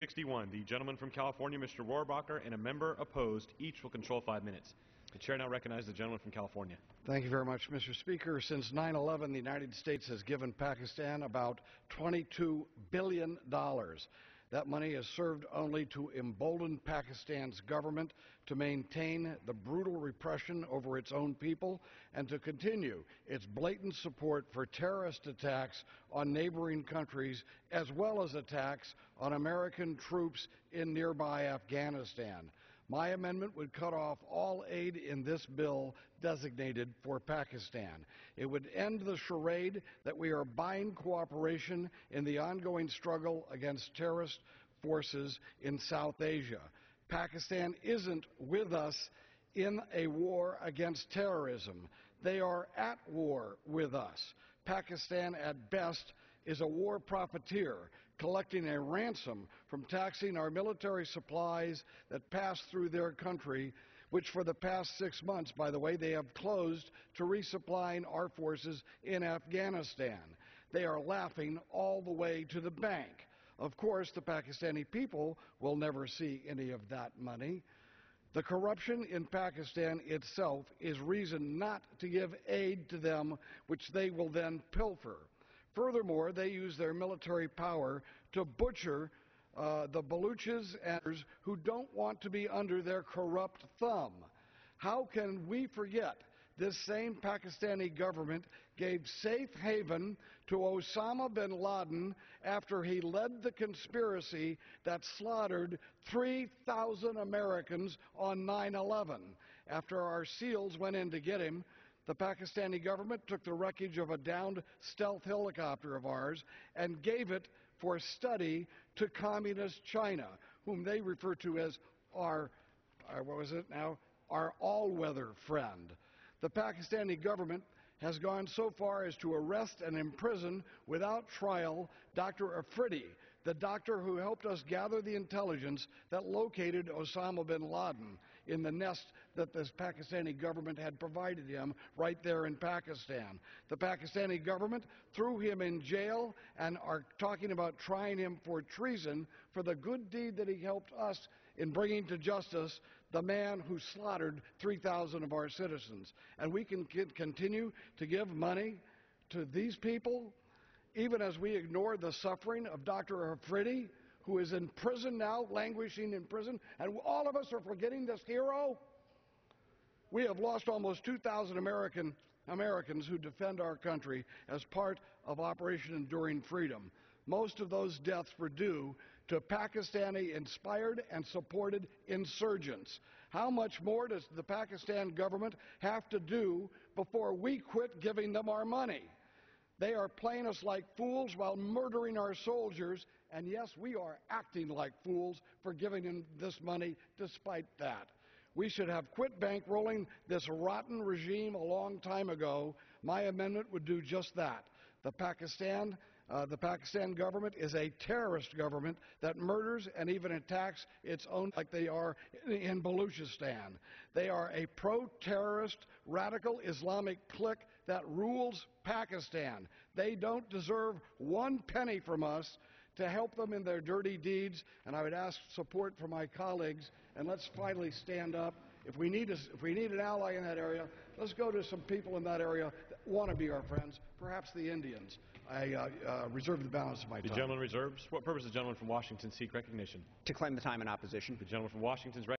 61. The gentleman from California, Mr. Rohrabacher, and a member opposed. Each will control 5 minutes. The chair now recognizes the gentleman from California. Thank you very much, Mr. Speaker. Since 9/11, the United States has given Pakistan about $22 billion. That money has served only to embolden Pakistan's government to maintain the brutal repression over its own people and to continue its blatant support for terrorist attacks on neighboring countries as well as attacks on American troops in nearby Afghanistan. My amendment would cut off all aid in this bill designated for Pakistan. It would end the charade that we are buying cooperation in the ongoing struggle against terrorist forces in South Asia. Pakistan isn't with us in a war against terrorism. They are at war with us. Pakistan, at best, is a war profiteer, collecting a ransom from taxing our military supplies that pass through their country, which for the past 6 months, by the way, they have closed to resupplying our forces in Afghanistan. They are laughing all the way to the bank. Of course, the Pakistani people will never see any of that money. The corruption in Pakistan itself is reason not to give aid to them, which they will then pilfer. Furthermore, they use their military power to butcher the Baluchis and others who don't want to be under their corrupt thumb. How can we forget this same Pakistani government gave safe haven to Osama bin Laden after he led the conspiracy that slaughtered 3,000 Americans on 9/11. After our SEALs went in to get him, the Pakistani government took the wreckage of a downed stealth helicopter of ours and gave it for study to communist China, whom they refer to as our all-weather friend. The Pakistani government has gone so far as to arrest and imprison without trial Dr. Afridi, the doctor who helped us gather the intelligence that located Osama bin Laden in the nest that the Pakistani government had provided him right there in Pakistan. The Pakistani government threw him in jail and are talking about trying him for treason for the good deed that he helped us in bringing to justice the man who slaughtered 3,000 of our citizens. And we can continue to give money to these people even as we ignore the suffering of Dr. Afridi, who is in prison now, languishing in prison, and all of us are forgetting this hero? We have lost almost 2,000 Americans who defend our country as part of Operation Enduring Freedom. Most of those deaths were due to Pakistani-inspired and supported insurgents. How much more does the Pakistan government have to do before we quit giving them our money? They are playing us like fools while murdering our soldiers, and yes, we are acting like fools for giving them this money despite that. We should have quit bankrolling this rotten regime a long time ago. My amendment would do just that. The Pakistan government is a terrorist government that murders and even attacks its own, like they are in Baluchistan. They are a pro-terrorist, radical Islamic clique that rules Pakistan. They don't deserve 1 penny from us to help them in their dirty deeds, and I would ask support from my colleagues, and let's finally stand up. If we need an ally in that area, let's go to some people in that area that want to be our friends, perhaps the Indians. I reserve the balance of my time. The gentleman reserves. What purpose does the gentleman from Washington seek recognition? To claim the time in opposition. The gentleman from Washington's